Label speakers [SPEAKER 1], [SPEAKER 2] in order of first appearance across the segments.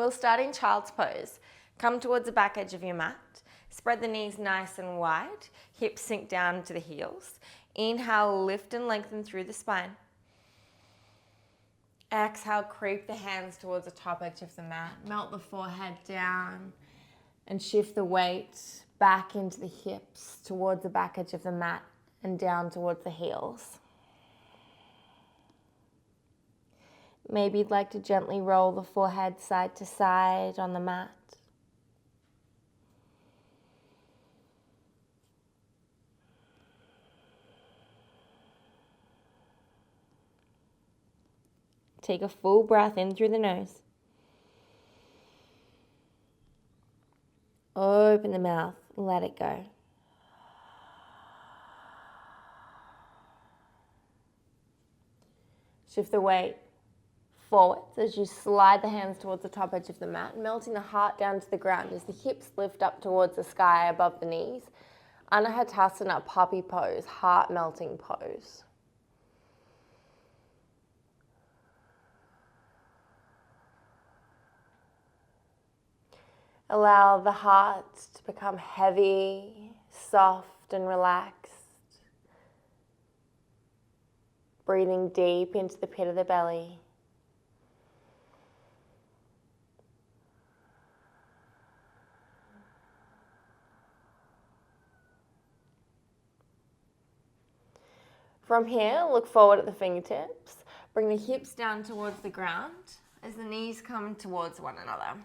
[SPEAKER 1] We'll start in child's pose. Come towards the back edge of your mat. Spread the knees nice and wide. Hips sink down to the heels. Inhale, lift and lengthen through the spine. Exhale, creep the hands towards the top edge of the mat. Melt the forehead down and shift the weight back into the hips towards the back edge of the mat and down towards the heels. Maybe you'd like to gently roll the forehead side to side on the mat. Take a full breath in through the nose. Open the mouth, let it go. Shift the weight forwards as you slide the hands towards the top edge of the mat, melting the heart down to the ground as the hips lift up towards the sky above the knees. Anahatasana, puppy pose, heart melting pose. Allow the heart to become heavy, soft and relaxed. Breathing deep into the pit of the belly. From here, look forward at the fingertips. Bring the hips down towards the ground as the knees come towards one another.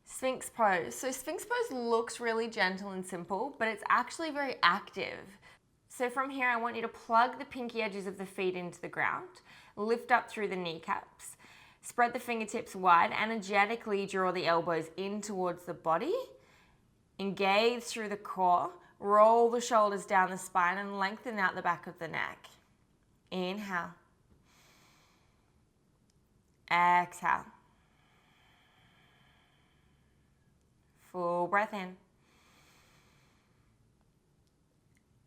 [SPEAKER 1] Sphinx pose. So Sphinx pose looks really gentle and simple, but it's actually very active. So from here, I want you to plug the pinky edges of the feet into the ground, lift up through the kneecaps, spread the fingertips wide, energetically draw the elbows in towards the body, engage through the core, roll the shoulders down the spine and lengthen out the back of the neck. Inhale. Exhale. Full breath in.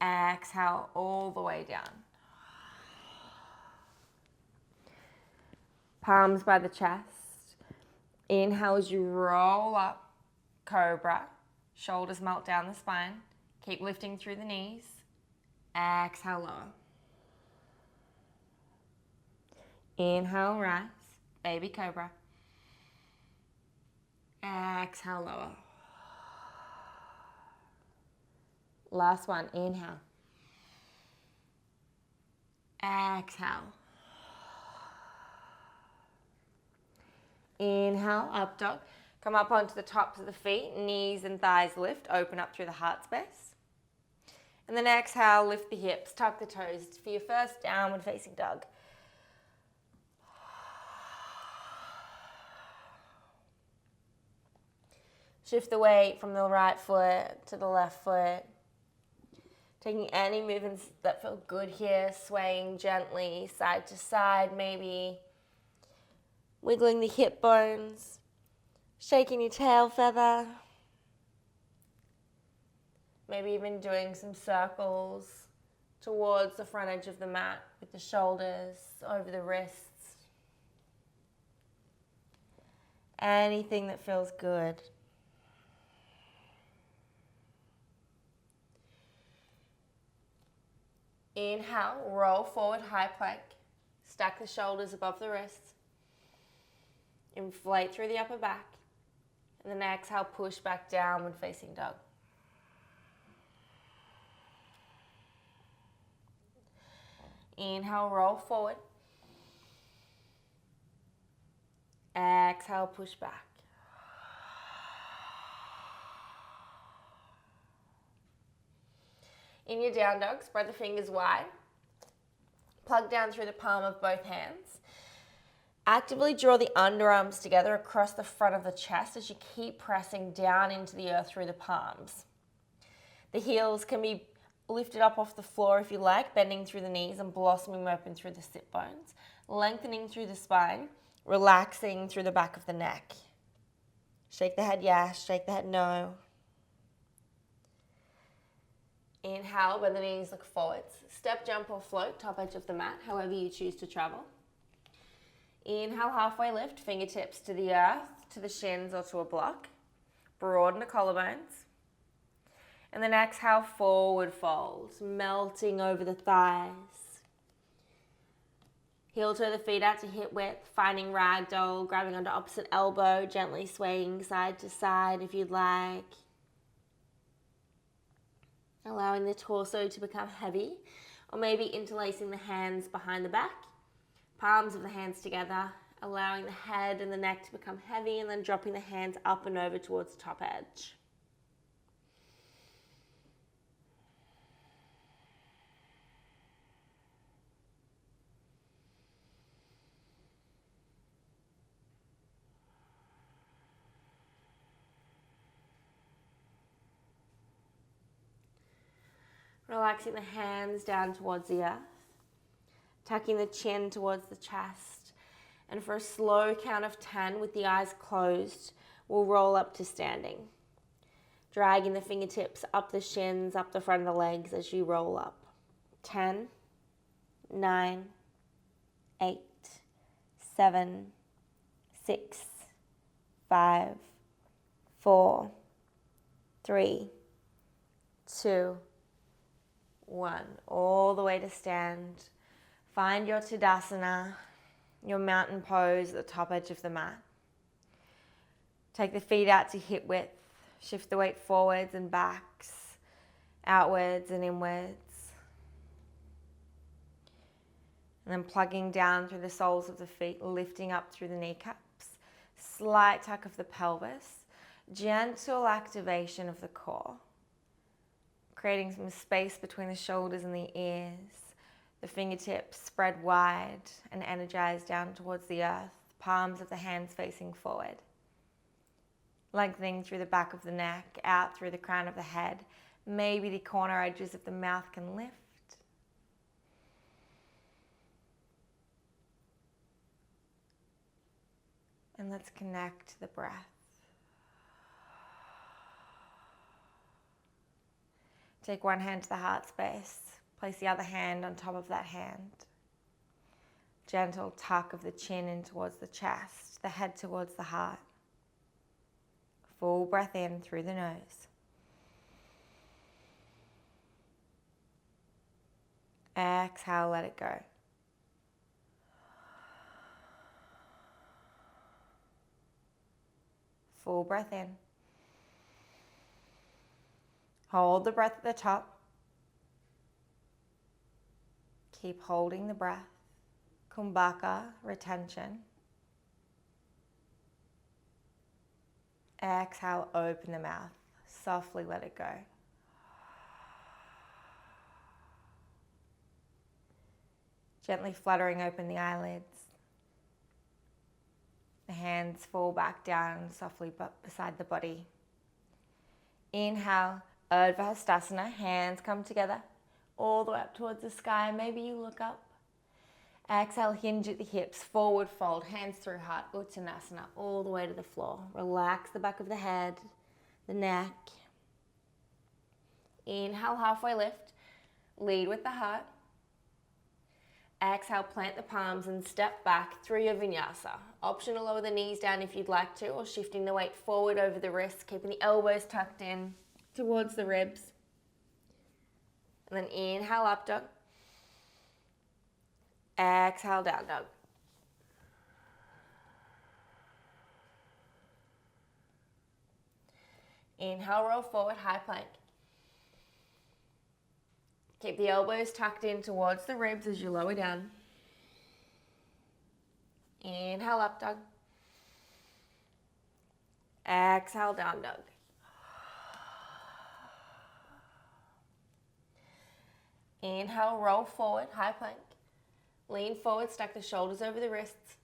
[SPEAKER 1] Exhale all the way down. Palms by the chest. Inhale as you roll up, cobra. Shoulders melt down the spine. Keep lifting through the knees. Exhale, lower. Inhale, rise, baby cobra. Exhale, lower. Last one, inhale. Exhale. Inhale, up dog. Come up onto the tops of the feet, knees and thighs lift, open up through the heart space. And then exhale, lift the hips, tuck the toes for your first downward facing dog. Shift the weight from the right foot to the left foot. Taking any movements that feel good here, swaying gently side to side, maybe wiggling the hip bones, shaking your tail feather, maybe even doing some circles towards the front edge of the mat with the shoulders over the wrists. Anything that feels good. Inhale, roll forward, high plank. Stack the shoulders above the wrists. Inflate through the upper back. And then exhale, push back downward facing dog. Inhale, roll forward. Exhale, push back. In your down dog, spread the fingers wide. Plug down through the palm of both hands. Actively draw the underarms together across the front of the chest as you keep pressing down into the earth through the palms. The heels can be lifted up off the floor if you like, bending through the knees and blossoming open through the sit bones. Lengthening through the spine, relaxing through the back of the neck. Shake the head yes, shake the head no. Inhale, bend the knees, look forwards. Step, jump or float, top edge of the mat, however you choose to travel. Inhale, halfway lift, fingertips to the earth, to the shins or to a block. Broaden the collarbones. And then exhale, forward fold, melting over the thighs. Heel toe the feet out to hip width, finding ragdoll, grabbing onto opposite elbow, gently swaying side to side if you'd like. Allowing the torso to become heavy, or maybe interlacing the hands behind the back, palms of the hands together, allowing the head and the neck to become heavy, and then dropping the hands up and over towards the top edge. Relaxing the hands down towards the earth, tucking the chin towards the chest, and for a slow count of 10 with the eyes closed, we'll roll up to standing. Dragging the fingertips up the shins, up the front of the legs as you roll up. 10, 9, 8, 7, 6, 5, 4, 3, 2, 1. All the way to stand. Find your Tadasana, your mountain pose at the top edge of the mat. Take the feet out to hip width. Shift the weight forwards and backs, outwards and inwards. And then plugging down through the soles of the feet, lifting up through the kneecaps. Slight tuck of the pelvis. Gentle activation of the core. Creating some space between the shoulders and the ears. The fingertips spread wide and energized down towards the earth. Palms of the hands facing forward. Lengthening through the back of the neck, out through the crown of the head. Maybe the corner edges of the mouth can lift. And let's connect to the breath. Take one hand to the heart space. Place the other hand on top of that hand. Gentle tuck of the chin in towards the chest, the head towards the heart. Full breath in through the nose. Exhale, let it go. Full breath in. Hold the breath at the top. Keep holding the breath. Kumbhaka, retention. Exhale, open the mouth. Softly let it go. Gently fluttering open the eyelids. The hands fall back down softly beside the body. Inhale, Urdhva Hastasana, hands come together, all the way up towards the sky. Maybe you look up. Exhale, hinge at the hips, forward fold, hands through heart, Uttanasana, all the way to the floor. Relax the back of the head, the neck. Inhale, halfway lift, lead with the heart. Exhale, plant the palms and step back through your Vinyasa. Option to lower the knees down if you'd like to, or shifting the weight forward over the wrists, keeping the elbows tucked in towards the ribs. And then inhale, up dog. Exhale, down dog. Inhale, roll forward, high plank. Keep the elbows tucked in towards the ribs as you lower down. Inhale, up dog. Exhale, down dog. Inhale, roll forward, high plank. Lean forward, stack the shoulders over the wrists.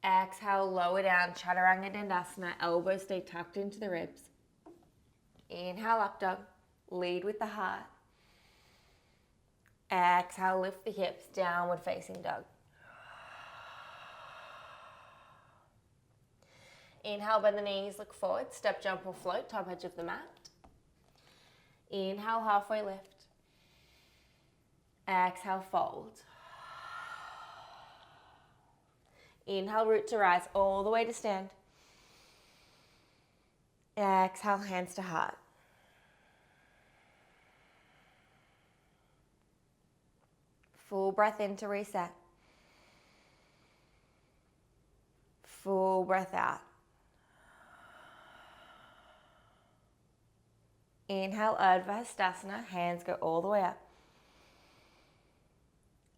[SPEAKER 1] Exhale, lower down, Chaturanga Dandasana. Elbows stay tucked into the ribs. Inhale, up dog. Lead with the heart. Exhale, lift the hips, downward facing dog. Inhale, bend the knees, look forward, step, jump or float, top edge of the mat. Inhale, halfway lift. Exhale, fold. Inhale, root to rise all the way to stand. Exhale, hands to heart. Full breath in to reset. Full breath out. Inhale, Urdhva Hastasana, hands go all the way up.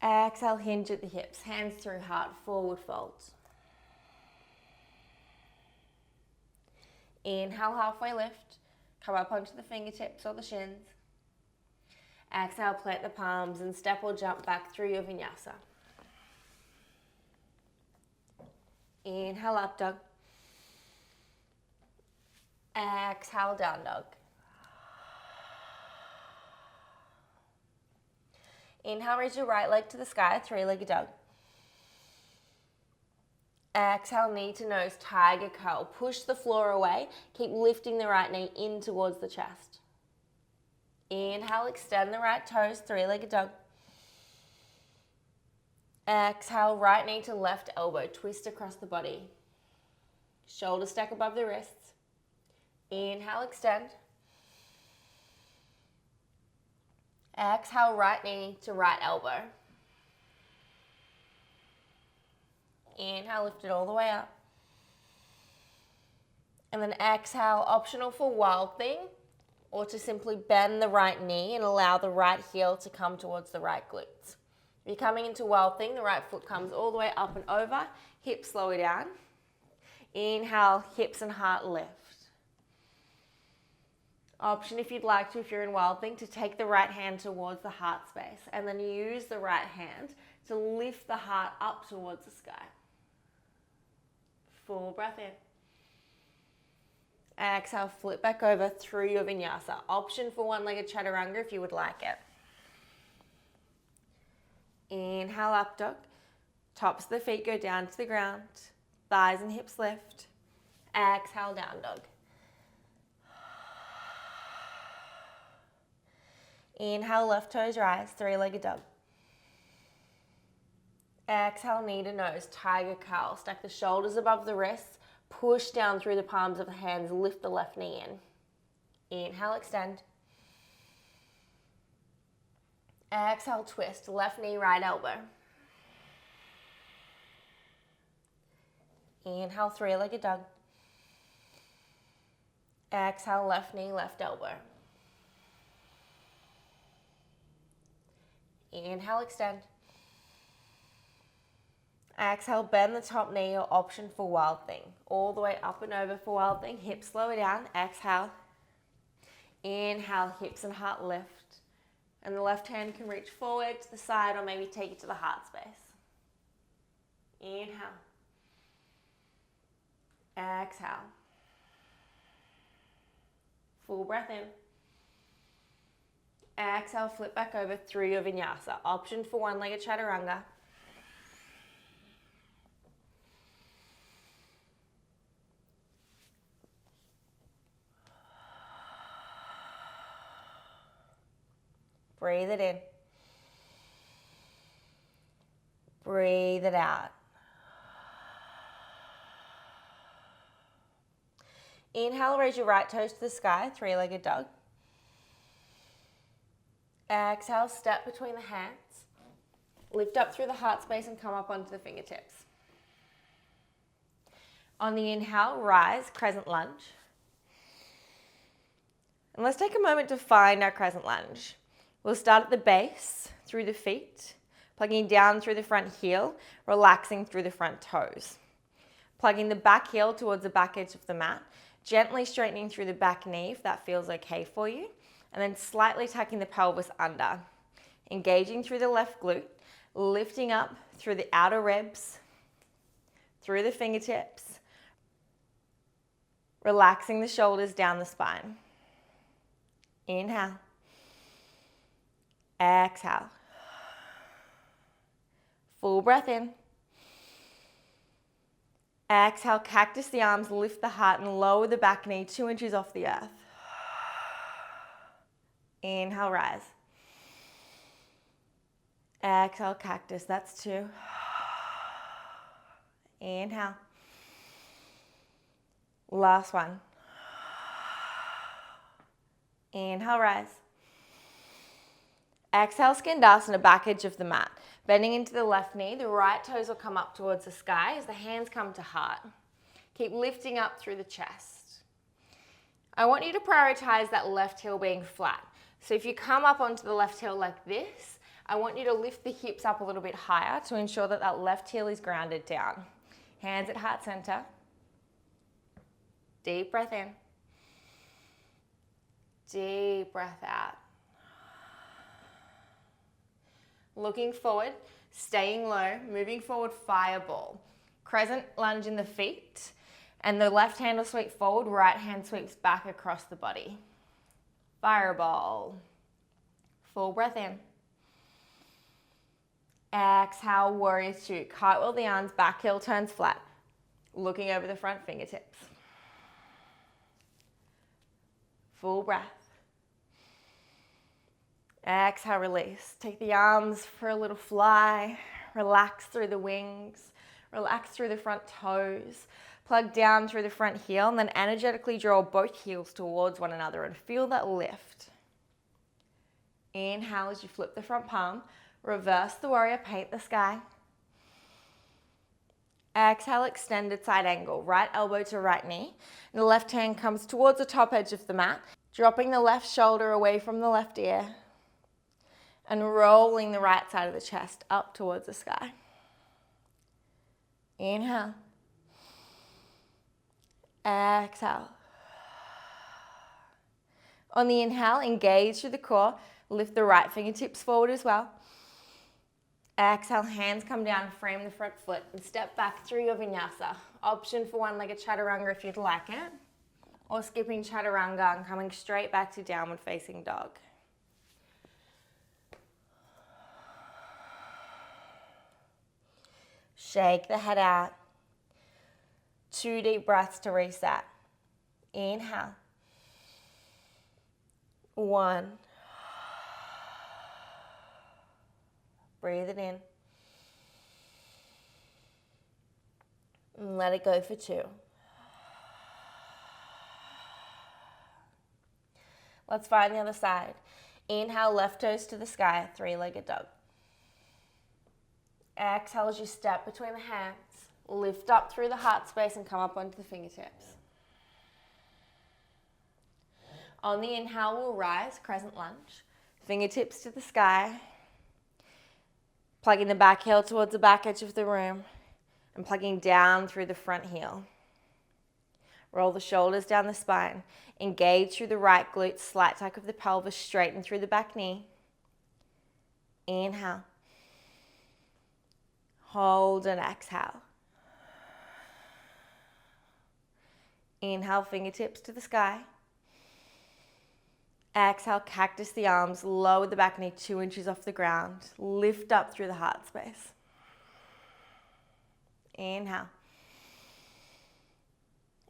[SPEAKER 1] Exhale, hinge at the hips, hands through heart, forward folds. Inhale, halfway lift, come up onto the fingertips or the shins. Exhale, plant the palms and step or jump back through your vinyasa. Inhale, up dog. Exhale, down dog. Inhale, raise your right leg to the sky, three-legged dog. Exhale, knee to nose, tiger curl. Push the floor away. Keep lifting the right knee in towards the chest. Inhale, extend the right toes, three-legged dog. Exhale, right knee to left elbow, twist across the body. Shoulder stack above the wrists. Inhale, extend. Exhale, right knee to right elbow. Inhale, lift it all the way up. And then exhale, optional for Wild Thing, or to simply bend the right knee and allow the right heel to come towards the right glutes. If you're coming into Wild Thing, the right foot comes all the way up and over, hips slow down. Inhale, hips and heart lift. Option if you'd like to, if you're in Wild Thing, to take the right hand towards the heart space and then use the right hand to lift the heart up towards the sky. Full breath in. Exhale, flip back over through your vinyasa. Option for one-legged chaturanga if you would like it. Inhale, up dog. Tops of the feet go down to the ground. Thighs and hips lift. Exhale, down dog. Inhale, left toes rise, three-legged dog. Exhale, knee to nose, tiger curl. Stack the shoulders above the wrists. Push down through the palms of the hands. Lift the left knee in. Inhale, extend. Exhale, twist. Left knee, right elbow. Inhale, three-legged dog. Exhale, left knee, left elbow. Inhale, extend. Exhale, bend the top knee, or option for Wild Thing. All the way up and over for Wild Thing. Hips slow down. Exhale. Inhale, hips and heart lift. And the left hand can reach forward to the side or maybe take it to the heart space. Inhale. Exhale. Full breath in. Exhale, flip back over through your vinyasa. Option for one-legged chaturanga. Breathe it in. Breathe it out. Inhale, raise your right toes to the sky, three-legged dog. Exhale, step between the hands. Lift up through the heart space and come up onto the fingertips. On the inhale, rise, crescent lunge. And let's take a moment to find our crescent lunge. We'll start at the base, through the feet, plugging down through the front heel, relaxing through the front toes. Plugging the back heel towards the back edge of the mat, gently straightening through the back knee if that feels okay for you, and then slightly tucking the pelvis under. Engaging through the left glute, lifting up through the outer ribs, through the fingertips, relaxing the shoulders down the spine. Inhale. Exhale. Full breath in. Exhale, cactus the arms, lift the heart and lower the back knee 2 inches off the earth. Inhale, rise. Exhale, cactus, that's 2. Inhale. Last one. Inhale, rise. Exhale, Skandasana, back edge of the mat. Bending into the left knee, the right toes will come up towards the sky as the hands come to heart. Keep lifting up through the chest. I want you to prioritize that left heel being flat. So if you come up onto the left heel like this, I want you to lift the hips up a little bit higher to ensure that that left heel is grounded down. Hands at heart center. Deep breath in. Deep breath out. Looking forward, staying low, moving forward, fireball. Crescent lunge in the feet, and the left hand will sweep forward, right hand sweeps back across the body. Fireball. Full breath in. Exhale, warrior two. Cartwheel the arms, back heel turns flat. Looking over the front fingertips. Full breath. Exhale, release. Take the arms for a little fly. Relax through the wings. Relax through the front toes. Plug down through the front heel and then energetically draw both heels towards one another and feel that lift. Inhale as you flip the front palm. Reverse the warrior, paint the sky. Exhale, extended side angle. Right elbow to right knee. And the left hand comes towards the top edge of the mat, dropping the left shoulder away from the left ear. And rolling the right side of the chest up towards the sky. Inhale. Exhale. On the inhale, engage through the core. Lift the right fingertips forward as well. Exhale, hands come down, frame the front foot, and step back through your vinyasa. Option for one-legged chaturanga if you'd like it, or skipping chaturanga and coming straight back to downward facing dog. Shake the head out. 2 deep breaths to reset. Inhale. 1. Breathe it in. And let it go for 2. Let's find the other side. Inhale, left toes to the sky, 3-legged dog. Exhale as you step between the hands. Lift up through the heart space and come up onto the fingertips. On the inhale, we'll rise, crescent lunge. Fingertips to the sky. Plugging the back heel towards the back edge of the room and plugging down through the front heel. Roll the shoulders down the spine. Engage through the right glute, slight tuck of the pelvis, straighten through the back knee. Inhale. Hold and exhale. Inhale, fingertips to the sky. Exhale, cactus the arms, lower the back knee 2 inches off the ground. Lift up through the heart space. Inhale.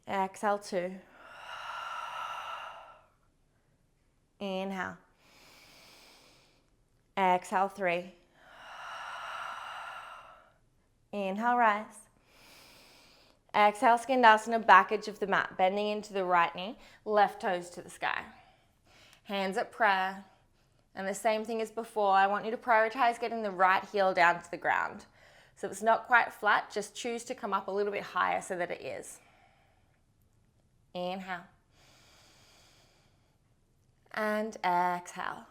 [SPEAKER 1] Exhale, 2. Inhale. Exhale, 3. Inhale, rise. Exhale, Skandasana, back edge of the mat, bending into the right knee, left toes to the sky. Hands at prayer. And the same thing as before, I want you to prioritize getting the right heel down to the ground. So if it's not quite flat, just choose to come up a little bit higher so that it is. Inhale. And exhale.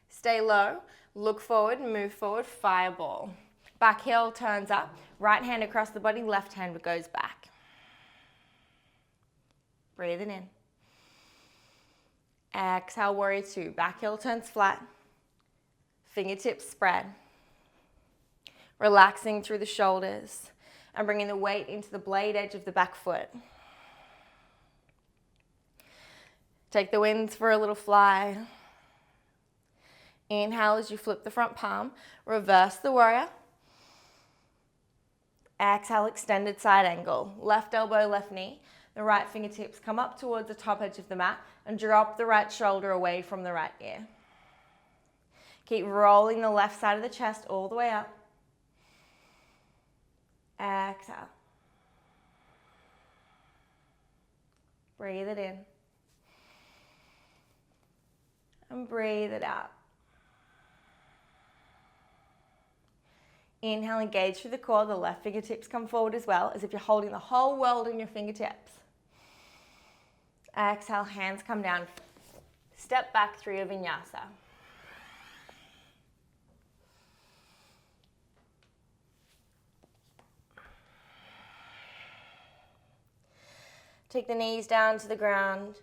[SPEAKER 1] Stay low, look forward, move forward, fireball. Back heel turns up, right hand across the body, left hand goes back. Breathe it in. Exhale, warrior 2. Back heel turns flat. Fingertips spread. Relaxing through the shoulders and bringing the weight into the blade edge of the back foot. Take the winds for a little fly. Inhale as you flip the front palm. Reverse the warrior. Exhale, extended side angle. Left elbow, left knee. The right fingertips come up towards the top edge of the mat and drop the right shoulder away from the right ear. Keep rolling the left side of the chest all the way up. Exhale. Breathe it in. And breathe it out. Inhale, engage through the core. The left fingertips come forward as well, as if you're holding the whole world in your fingertips. Exhale, hands come down. Step back through your vinyasa. Take the knees down to the ground.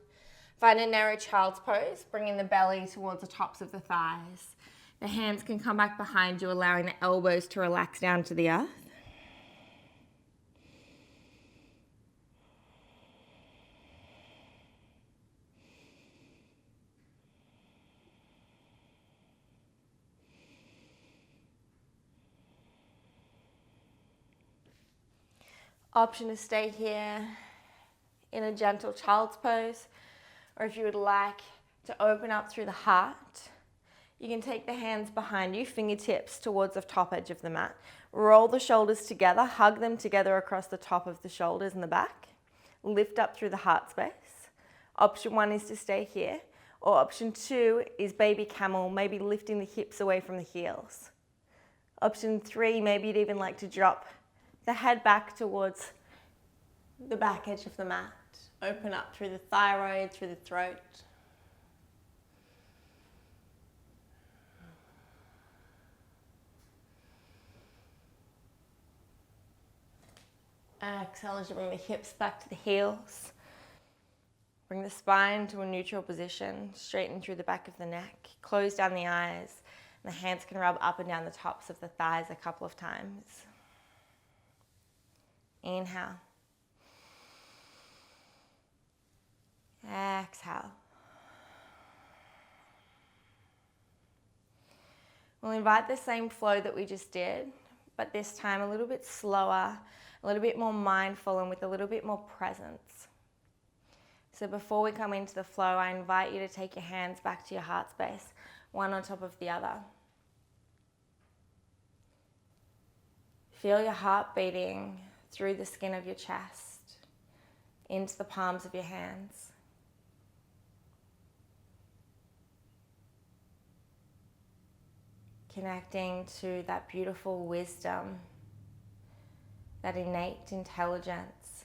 [SPEAKER 1] Find a narrow child's pose, bringing the belly towards the tops of the thighs. The hands can come back behind you, allowing the elbows to relax down to the earth. Option to stay here in a gentle child's pose, or if you would like to open up through the heart, you can take the hands behind you, fingertips towards the top edge of the mat. Roll the shoulders together, hug them together across the top of the shoulders and the back. Lift up through the heart space. Option 1 is to stay here, or option 2 is baby camel, maybe lifting the hips away from the heels. Option 3, maybe you'd even like to drop the head back towards the back edge of the mat. Open up through the thyroid, through the throat. Exhale as you bring the hips back to the heels. Bring the spine to a neutral position, straighten through the back of the neck. Close down the eyes, and the hands can rub up and down the tops of the thighs a couple of times. Inhale. Exhale. We'll invite the same flow that we just did, but this time a little bit slower, a little bit more mindful, and with a little bit more presence. So before we come into the flow, I invite you to take your hands back to your heart space, one on top of the other. Feel your heart beating through the skin of your chest, into the palms of your hands. Connecting to that beautiful wisdom, that innate intelligence,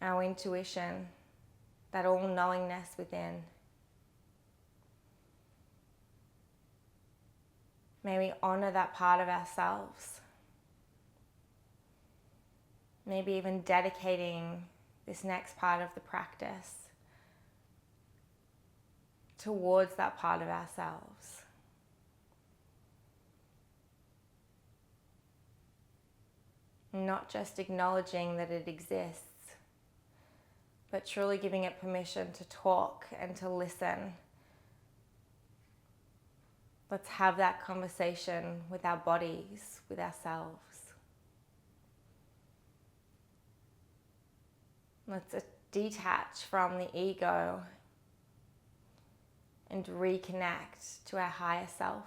[SPEAKER 1] our intuition, that all-knowingness within. May we honor that part of ourselves. Maybe even dedicating this next part of the practice towards that part of ourselves. Not just acknowledging that it exists, but truly giving it permission to talk and to listen. Let's have that conversation with our bodies, with ourselves. Let's detach from the ego and reconnect to our higher self,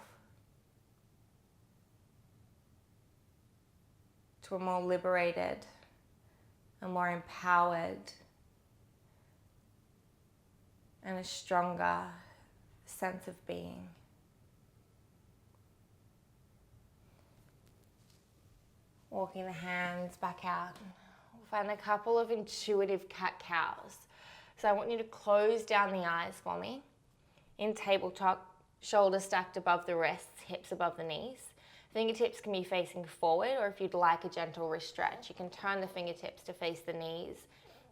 [SPEAKER 1] to a more liberated, a more empowered, and a stronger sense of being. Walking the hands back out. We'll find a couple of intuitive cat-cows. So I want you to close down the eyes for me. In tabletop, shoulders stacked above the wrists, hips above the knees. Fingertips can be facing forward, or if you'd like a gentle wrist stretch, you can turn the fingertips to face the knees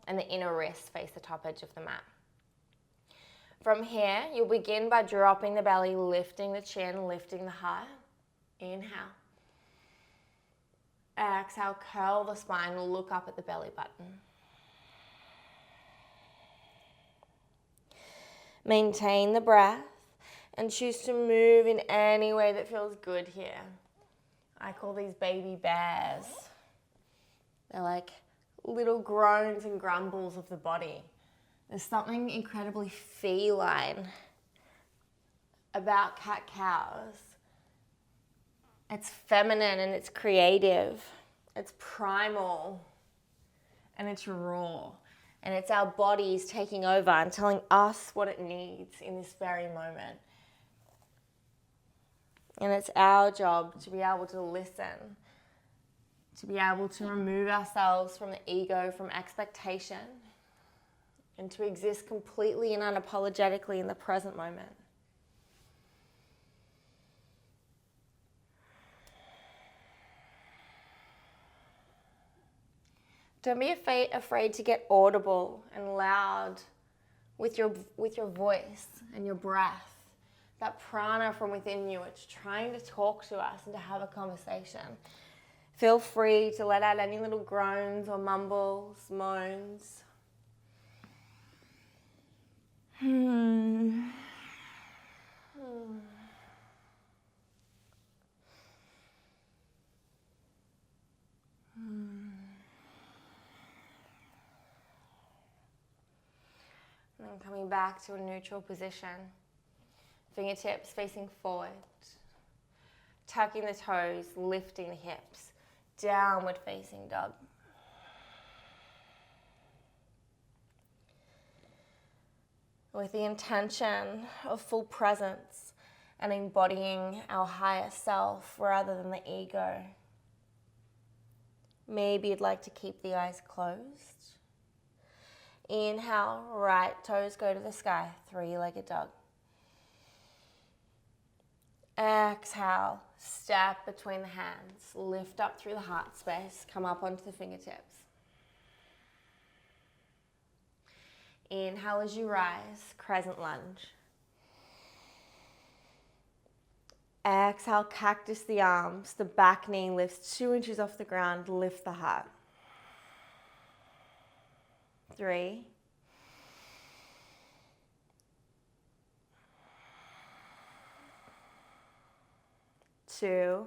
[SPEAKER 1] and the inner wrists face the top edge of the mat. From here, you'll begin by dropping the belly, lifting the chin, lifting the heart. Inhale. Exhale, curl the spine, look up at the belly button. Maintain the breath and choose to move in any way that feels good here. I call these baby bears. They're like little groans and grumbles of the body. There's something incredibly feline about cat-cows It's feminine and it's creative. It's primal and it's raw. And it's our bodies taking over and telling us what it needs in this very moment. And it's our job to be able to listen, to be able to remove ourselves from the ego, from expectation, and to exist completely and unapologetically in the present moment. Don't be afraid to get audible and loud with your voice and your breath. That prana from within you, it's trying to talk to us and to have a conversation. Feel free to let out any little groans or mumbles, moans. And coming back to a neutral position. Fingertips facing forward. Tucking the toes, lifting the hips. Downward facing dog. With the intention of full presence and embodying our higher self rather than the ego. Maybe you'd like to keep the eyes closed. Inhale, right toes go to the sky, three-legged dog. Exhale, step between the hands, lift up through the heart space, come up onto the fingertips. Inhale as you rise, crescent lunge. Exhale, cactus the arms, the back knee lifts 2 inches off the ground, lift the heart. 3. 2.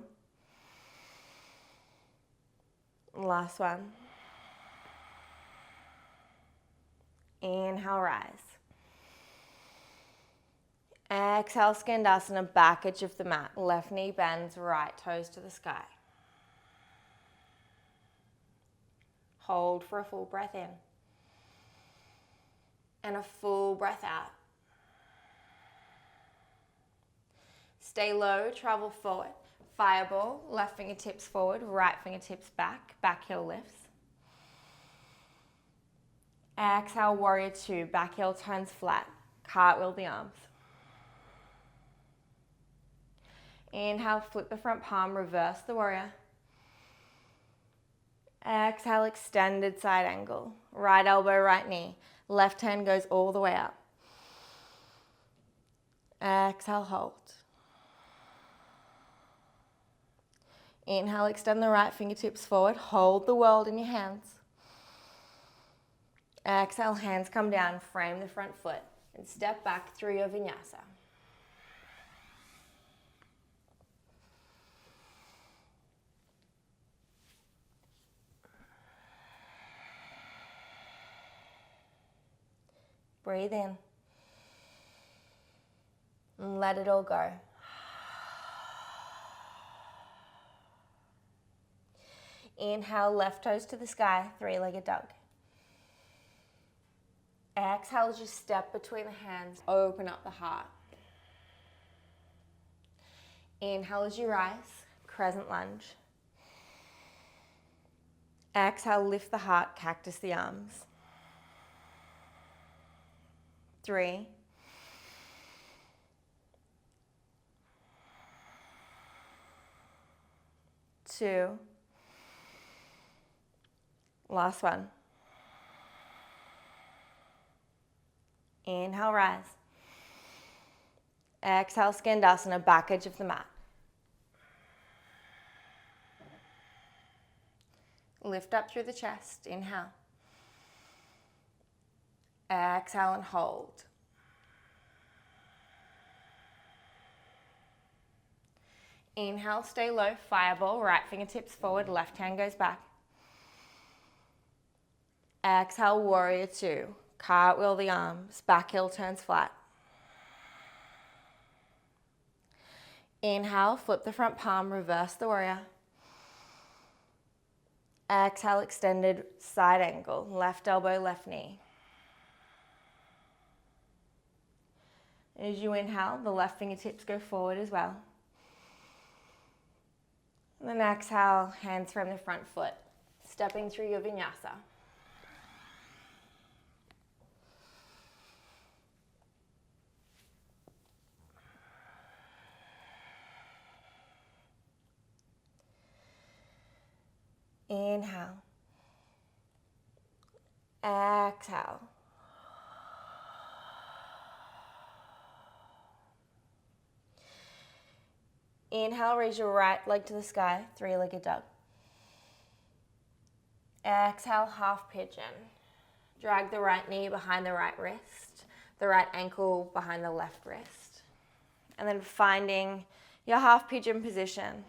[SPEAKER 1] Last one. Inhale, rise. Exhale, Skandasana, back edge of the mat. Left knee bends, right toes to the sky. Hold for a full breath in. And a full breath out. Stay low, travel forward. Fireball, left fingertips forward, right fingertips back. Back heel lifts. Exhale, warrior 2. Back heel turns flat. Cartwheel the arms. Inhale, flip the front palm, reverse the warrior. Exhale, extended side angle. Right elbow, right knee. Left hand goes all the way up. Exhale, hold. Inhale, extend the right fingertips forward. Hold the world in your hands. Exhale, hands come down, frame the front foot, and step back through your vinyasa. Breathe in. And let it all go. Inhale, left toes to the sky, three-legged dog. Exhale as you step between the hands, open up the heart. Inhale as you rise, crescent lunge. Exhale, lift the heart, cactus the arms. 3. 2. Last one. Inhale, rise. Exhale, Skandasana, back edge of the mat. Lift up through the chest. Inhale. Exhale and hold. Inhale, stay low, fireball, right fingertips forward, left hand goes back. Exhale, warrior 2. Cartwheel the arms, back heel turns flat. Inhale, flip the front palm, reverse the warrior. Exhale, extended side angle, left elbow, left knee. As you inhale, the left fingertips go forward as well. And then exhale, hands from the front foot, stepping through your vinyasa. Inhale. Exhale. Inhale, raise your right leg to the sky, three-legged dog. Exhale, half pigeon. Drag the right knee behind the right wrist, the right ankle behind the left wrist. And then finding your half pigeon position.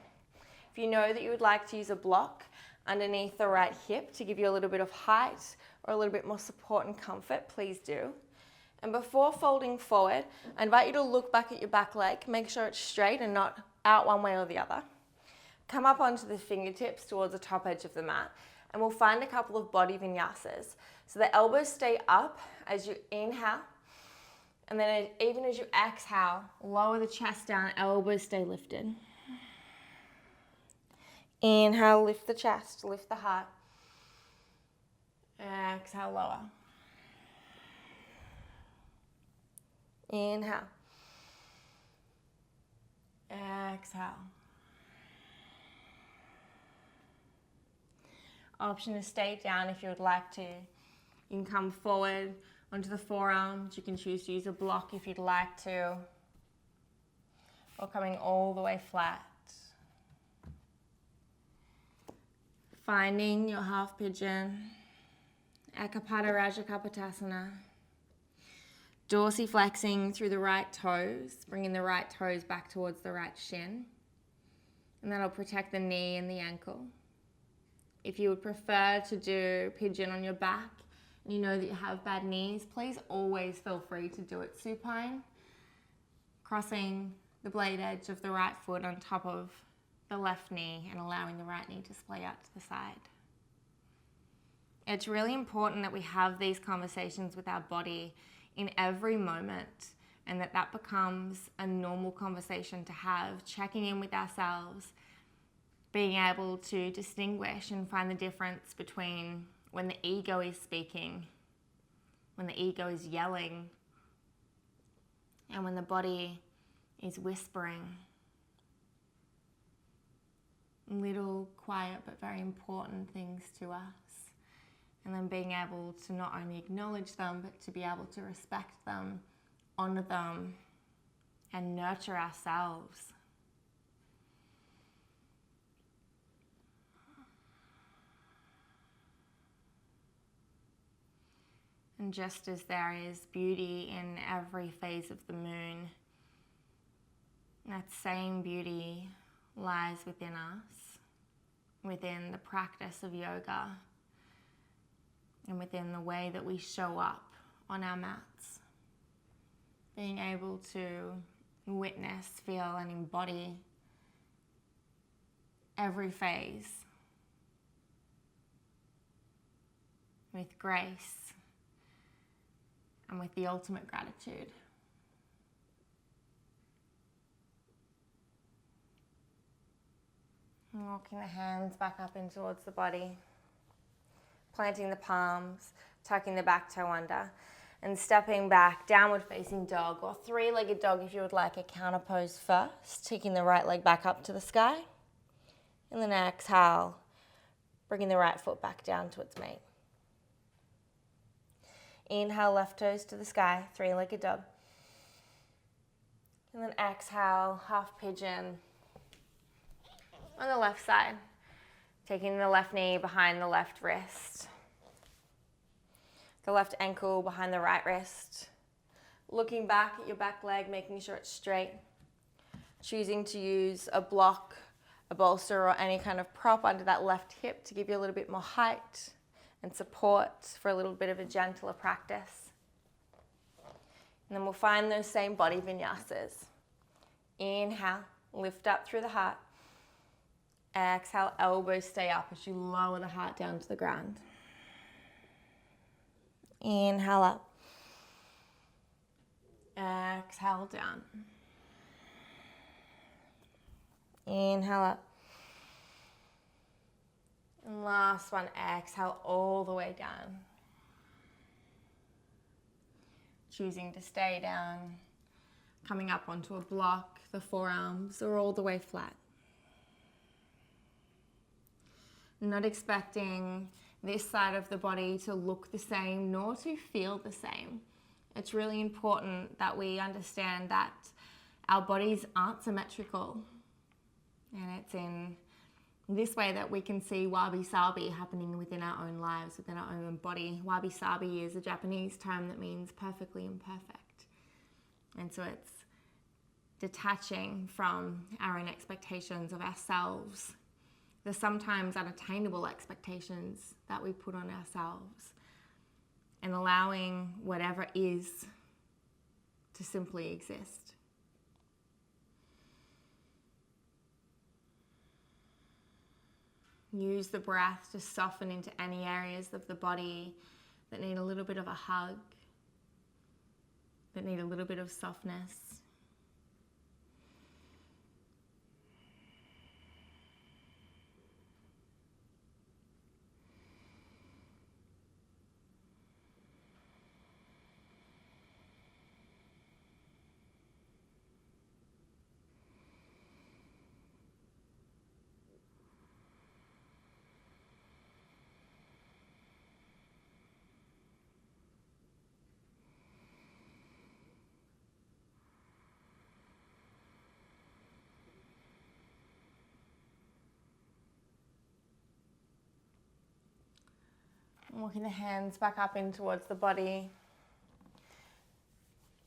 [SPEAKER 1] If you know that you would like to use a block underneath the right hip to give you a little bit of height or a little bit more support and comfort, please do. And before folding forward, I invite you to look back at your back leg, make sure it's straight and not out one way or the other. Come up onto the fingertips towards the top edge of the mat, and we'll find a couple of body vinyasas. So the elbows stay up as you inhale, and then even as you exhale, lower the chest down, elbows stay lifted. Inhale, lift the chest, lift the heart. Exhale, lower. Inhale. Exhale. Option to stay down if you would like to. You can come forward onto the forearms. You can choose to use a block if you'd like to. Or coming all the way flat. Finding your half pigeon. Ekapada Raja Kapotasana. Dorsiflexing through the right toes, bringing the right toes back towards the right shin. And that'll protect the knee and the ankle. If you would prefer to do pigeon on your back, and you know that you have bad knees, please always feel free to do it supine, crossing the blade edge of the right foot on top of the left knee and allowing the right knee to splay out to the side. It's really important that we have these conversations with our body in every moment, and that becomes a normal conversation to have, checking in with ourselves, being able to distinguish and find the difference between when the ego is speaking, when the ego is yelling, and when the body is whispering. Little, quiet, but very important things to us. And then being able to not only acknowledge them, but to be able to respect them, honor them, and nurture ourselves. And just as there is beauty in every phase of the moon, that same beauty lies within us, within the practice of yoga, and within the way that we show up on our mats. Being able to witness, feel, and embody every phase with grace and with the ultimate gratitude. And walking the hands back up in towards the body. Planting the palms, tucking the back toe under, and stepping back, downward facing dog, or three-legged dog if you would like a counter pose first, taking the right leg back up to the sky, and then exhale, bringing the right foot back down to its mate. Inhale, left toes to the sky, three-legged dog, and then exhale, half pigeon on the left side. Taking the left knee behind the left wrist. The left ankle behind the right wrist. Looking back at your back leg, making sure it's straight. Choosing to use a block, a bolster, or any kind of prop under that left hip to give you a little bit more height and support for a little bit of a gentler practice. And then we'll find those same body vinyasas. Inhale, lift up through the heart. Exhale, elbows stay up as you lower the heart down to the ground. Inhale up. Exhale down. Inhale up. And last one, exhale all the way down. Choosing to stay down, coming up onto a block, the forearms are all the way flat. Not expecting this side of the body to look the same nor to feel the same. It's really important that we understand that our bodies aren't symmetrical. And it's in this way that we can see wabi-sabi happening within our own lives, within our own body. Wabi-sabi is a Japanese term that means perfectly imperfect. And so it's detaching from our own expectations of ourselves, the sometimes unattainable expectations that we put on ourselves, and allowing whatever is to simply exist. Use the breath to soften into any areas of the body that need a little bit of a hug, that need a little bit of softness. Walking the hands back up in towards the body.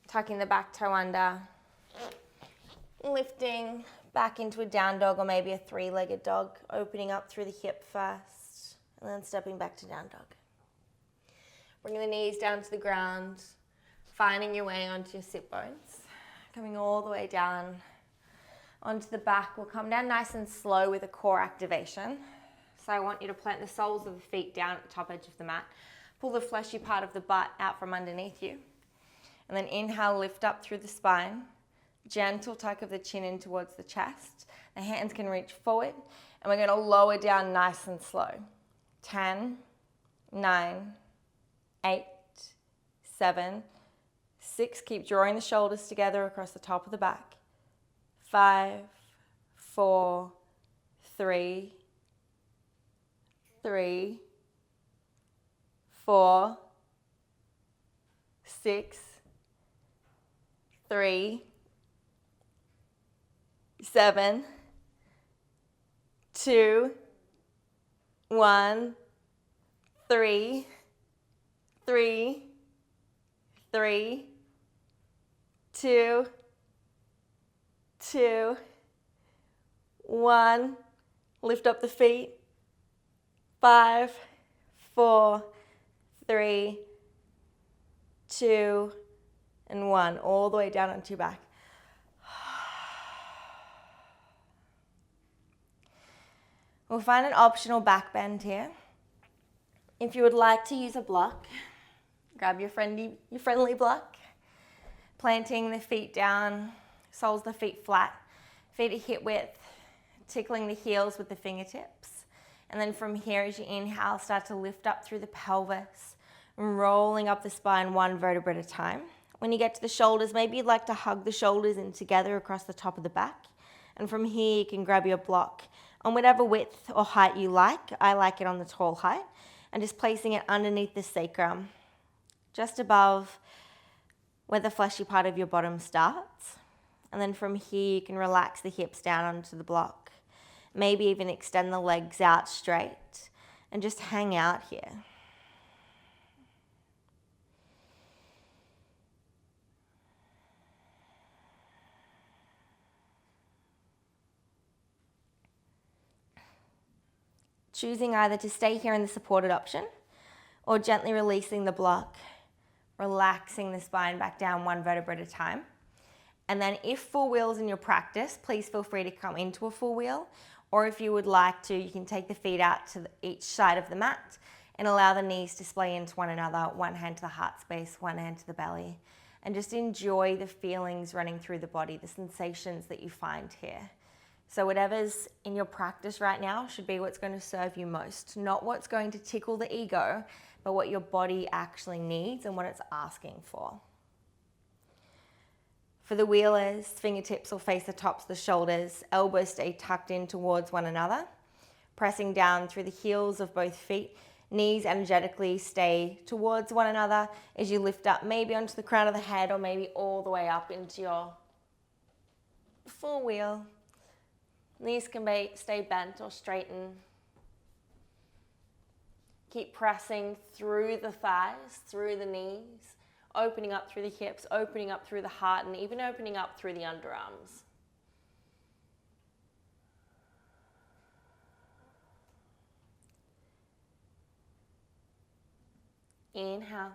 [SPEAKER 1] Tucking the back toe under. Lifting back into a down dog or maybe a three-legged dog. Opening up through the hip first. And then stepping back to down dog. Bringing the knees down to the ground. Finding your way onto your sit bones. Coming all the way down onto the back. We'll come down nice and slow with a core activation. So I want you to plant the soles of the feet down at the top edge of the mat. Pull the fleshy part of the butt out from underneath you. And then inhale, lift up through the spine. Gentle tuck of the chin in towards the chest. The hands can reach forward. And we're going to lower down nice and slow. 10, 9, 8, 7, 6. Keep drawing the shoulders together across the top of the back. 5, 4, 3, 3, 4, 6, 3, 7, 2, 1, 3, 3, 3, 2, 2, 1. Lift up the feet. 5, 4, 3, 2, and 1. All the way down onto your back. We'll find an optional back bend here. If you would like to use a block, grab your friendly block. Planting the feet down, soles of the feet flat, feet at hip width, tickling the heels with the fingertips. And then from here, as you inhale, start to lift up through the pelvis, rolling up the spine one vertebra at a time. When you get to the shoulders, maybe you'd like to hug the shoulders in together across the top of the back. And from here, you can grab your block on whatever width or height you like. I like it on the tall height. And just placing it underneath the sacrum, just above where the fleshy part of your bottom starts. And then from here, you can relax the hips down onto the block. Maybe even extend the legs out straight and just hang out here. Choosing either to stay here in the supported option or gently releasing the block, relaxing the spine back down one vertebra at a time. And then if full wheel's in your practice, please feel free to come into a full wheel. Or if you would like to, you can take the feet out to each side of the mat and allow the knees to splay into one another, one hand to the heart space, one hand to the belly. And just enjoy the feelings running through the body, the sensations that you find here. So whatever's in your practice right now should be what's going to serve you most, not what's going to tickle the ego, but what your body actually needs and what it's asking for. For the wheelers, fingertips will face the tops of the shoulders, elbows stay tucked in towards one another, pressing down through the heels of both feet. Knees energetically stay towards one another as you lift up maybe onto the crown of the head or maybe all the way up into your full wheel. Knees can stay bent or straighten. Keep pressing through the thighs, through the knees, opening up through the hips, opening up through the heart, and even opening up through the underarms. Inhale.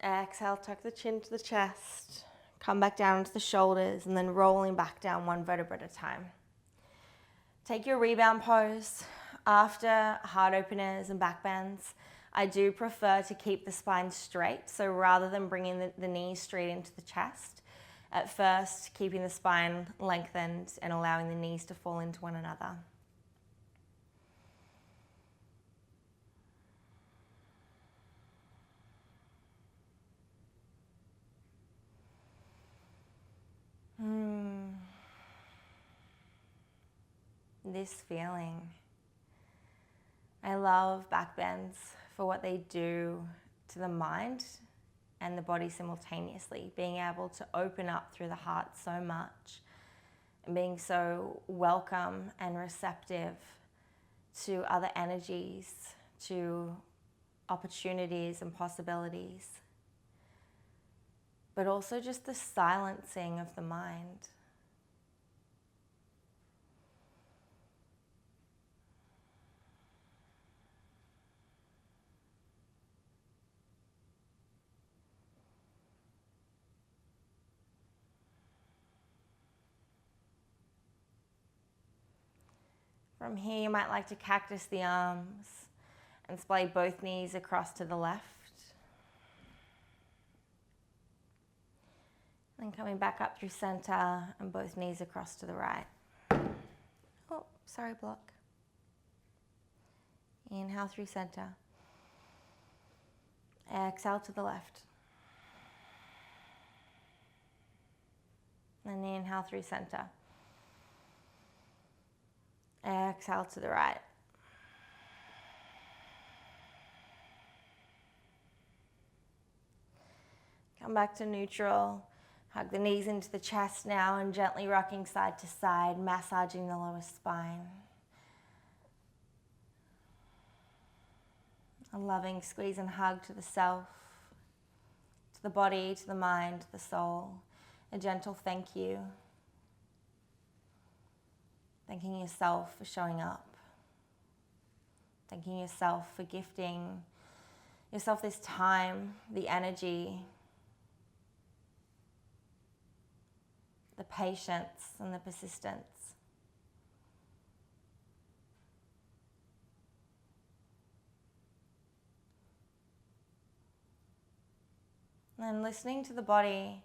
[SPEAKER 1] Exhale, tuck the chin to the chest. Come back down into the shoulders and then rolling back down one vertebra at a time. Take your rebound pose. After heart openers and back bends, I do prefer to keep the spine straight. So rather than bringing the knees straight into the chest, at first keeping the spine lengthened and allowing the knees to fall into one another. This feeling. I love back bends for what they do to the mind and the body simultaneously. Being able to open up through the heart so much and being so welcome and receptive to other energies, to opportunities and possibilities. But also just the silencing of the mind. From here, you might like to cactus the arms and splay both knees across to the left. Then coming back up through center and both knees across to the right. Oh, sorry, block. Inhale through center. Exhale to the left. And inhale through center. Exhale to the right. Come back to neutral. Hug the knees into the chest now and gently rocking side to side, massaging the lower spine. A loving squeeze and hug to the self, to the body, to the mind, to the soul. A gentle thank you. Thanking yourself for showing up. Thanking yourself for gifting yourself this time, the energy, the patience and the persistence. And listening to the body,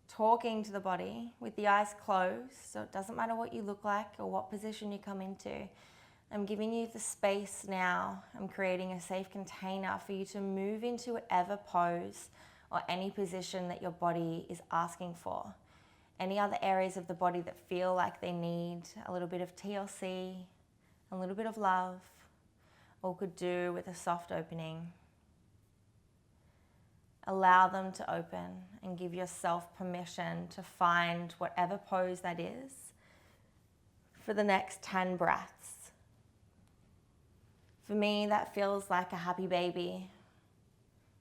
[SPEAKER 1] talking to the body with the eyes closed, so it doesn't matter what you look like or what position you come into. I'm giving you the space now. I'm creating a safe container for you to move into whatever pose or any position that your body is asking for. Any other areas of the body that feel like they need a little bit of TLC, a little bit of love, or could do with a soft opening. Allow them to open and give yourself permission to find whatever pose that is for the next 10 breaths. For me, that feels like a happy baby.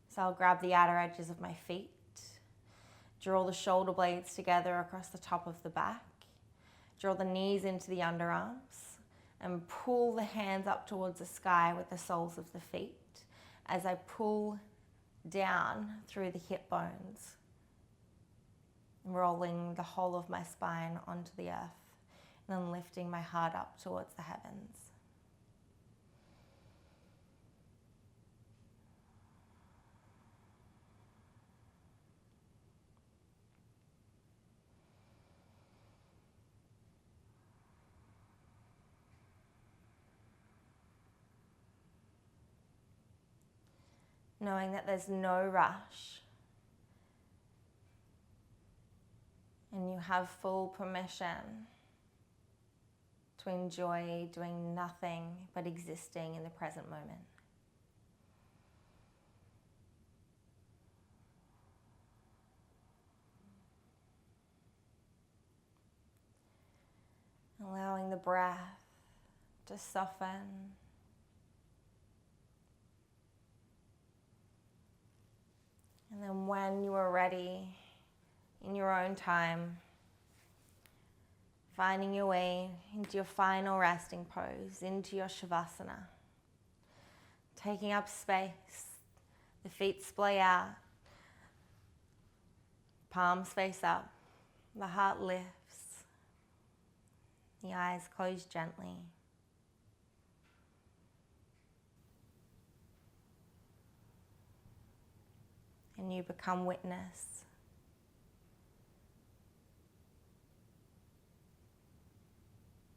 [SPEAKER 1] So I'll grab the outer edges of my feet, draw the shoulder blades together across the top of the back, draw the knees into the underarms, and pull the hands up towards the sky with the soles of the feet as I pull down through the hip bones. rolling the whole of my spine onto the earth, and then lifting my heart up towards the heavens. Knowing that there's no rush, and you have full permission to enjoy doing nothing but existing in the present moment. Allowing the breath to soften. And then when you are ready, in your own time, finding your way into your final resting pose, into your Shavasana. Taking up space, the feet splay out, palms face up, the heart lifts, the eyes close gently. And you become witness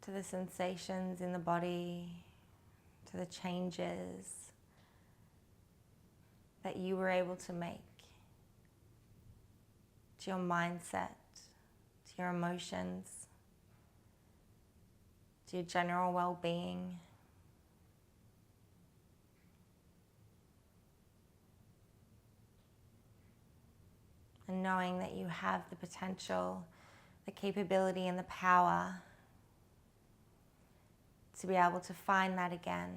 [SPEAKER 1] to the sensations in the body, to the changes that you were able to make, to your mindset, to your emotions, to your general well-being. And knowing that you have the potential, the capability and the power to be able to find that again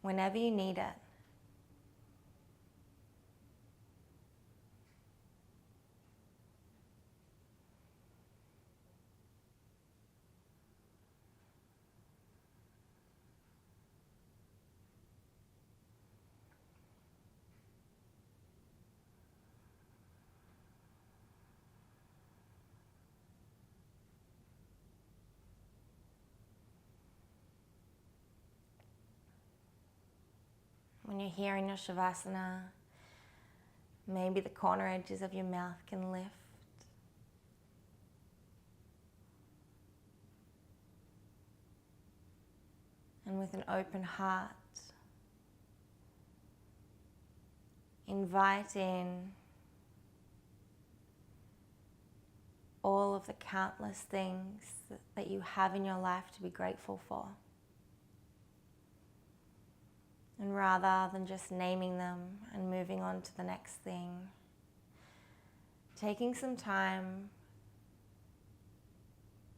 [SPEAKER 1] whenever you need it. When you're here in your Shavasana, maybe the corner edges of your mouth can lift. And with an open heart, invite in all of the countless things that you have in your life to be grateful for. And rather than just naming them and moving on to the next thing, taking some time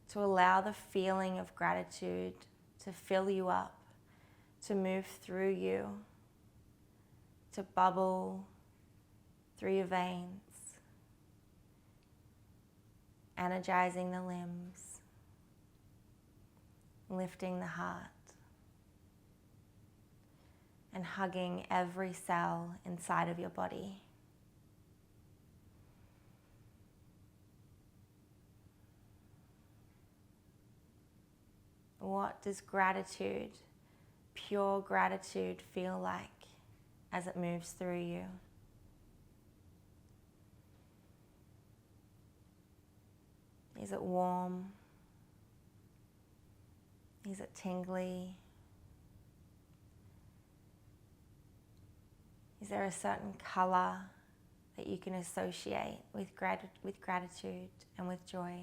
[SPEAKER 1] to allow the feeling of gratitude to fill you up, to move through you, to bubble through your veins, energizing the limbs, lifting the heart, and hugging every cell inside of your body. What does gratitude, pure gratitude, feel like as it moves through you? Is it warm? Is it tingly? Is there a certain color that you can associate with gratitude and with joy?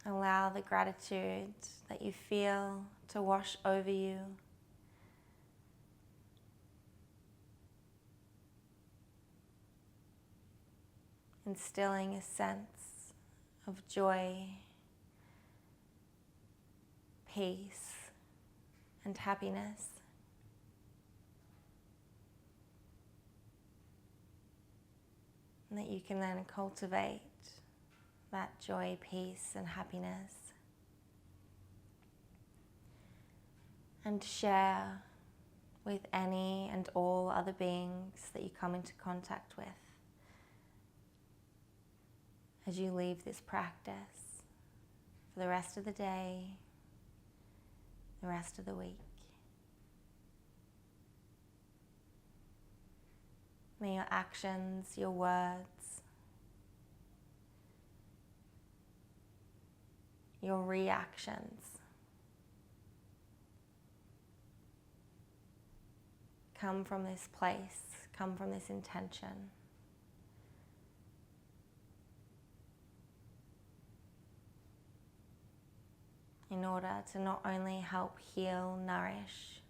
[SPEAKER 1] Allow the gratitude that you feel to wash over you. Instilling a sense of joy, peace, and happiness. And that you can then cultivate that joy, peace, and happiness. And share with any and all other beings that you come into contact with as you leave this practice for the rest of the day, the rest of the week. May your actions, your words, your reactions come from this place, come from this intention. In order to not only help heal, nourish,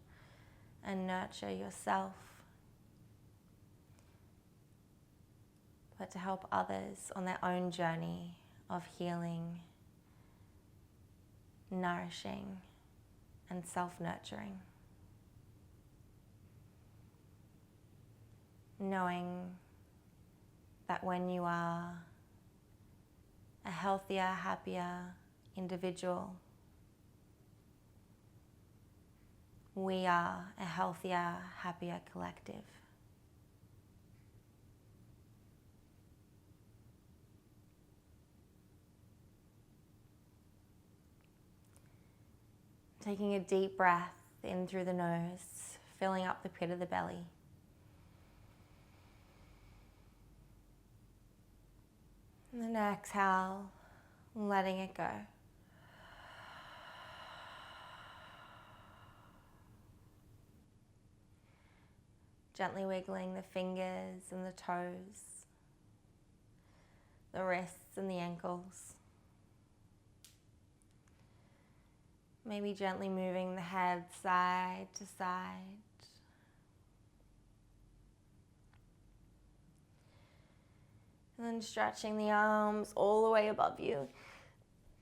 [SPEAKER 1] and nurture yourself, but to help others on their own journey of healing, nourishing, and self-nurturing. Knowing that when you are a healthier, happier individual, we are a healthier, happier collective. Taking a deep breath in through the nose, filling up the pit of the belly. And then exhale, letting it go. Gently wiggling the fingers and the toes, the wrists and the ankles. Maybe gently moving the head side to side. And then stretching the arms all the way above you.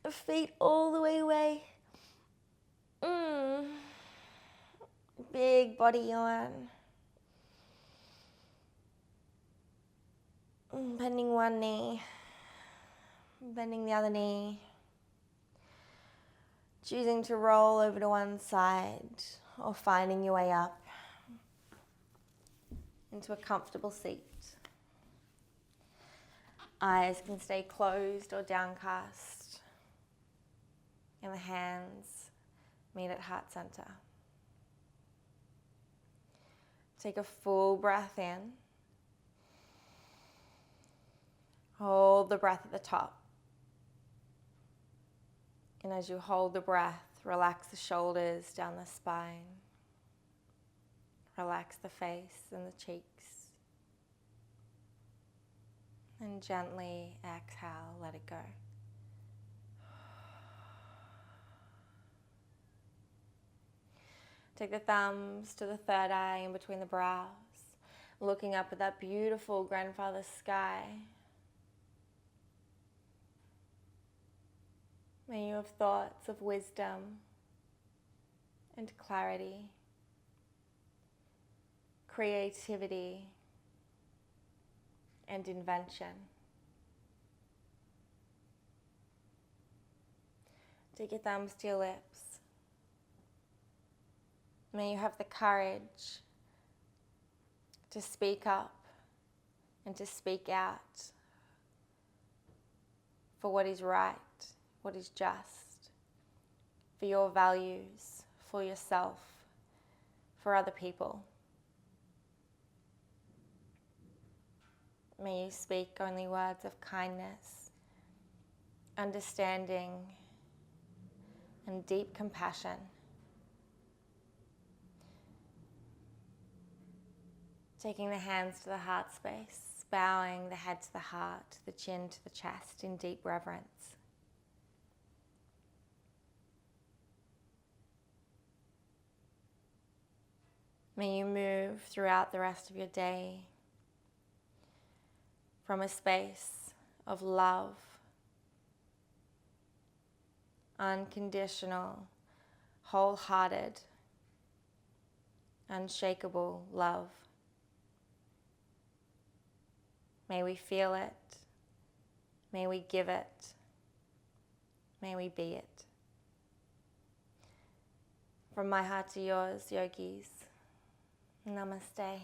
[SPEAKER 1] The feet all the way away. Big body yawn. Bending one knee. Bending the other knee. Choosing to roll over to one side or finding your way up into a comfortable seat. Eyes can stay closed or downcast, and the hands meet at heart center. Take a full breath in. Hold the breath at the top. And as you hold the breath, relax the shoulders down the spine. Relax the face and the cheeks. And gently exhale, let it go. Take the thumbs to the third eye in between the brows, looking up at that beautiful grandfather sky. May you have thoughts of wisdom and clarity, creativity, and invention. Take your thumbs to your lips. May you have the courage to speak up and to speak out for what is right, what is just, for your values, for yourself, for other people. May you speak only words of kindness, understanding, and deep compassion. Taking the hands to the heart space, bowing the head to the heart, the chin to the chest in deep reverence. May you move throughout the rest of your day from a space of love, unconditional, wholehearted, unshakable love. May we feel it. May we give it. May we be it. From my heart to yours, yogis. Namaste.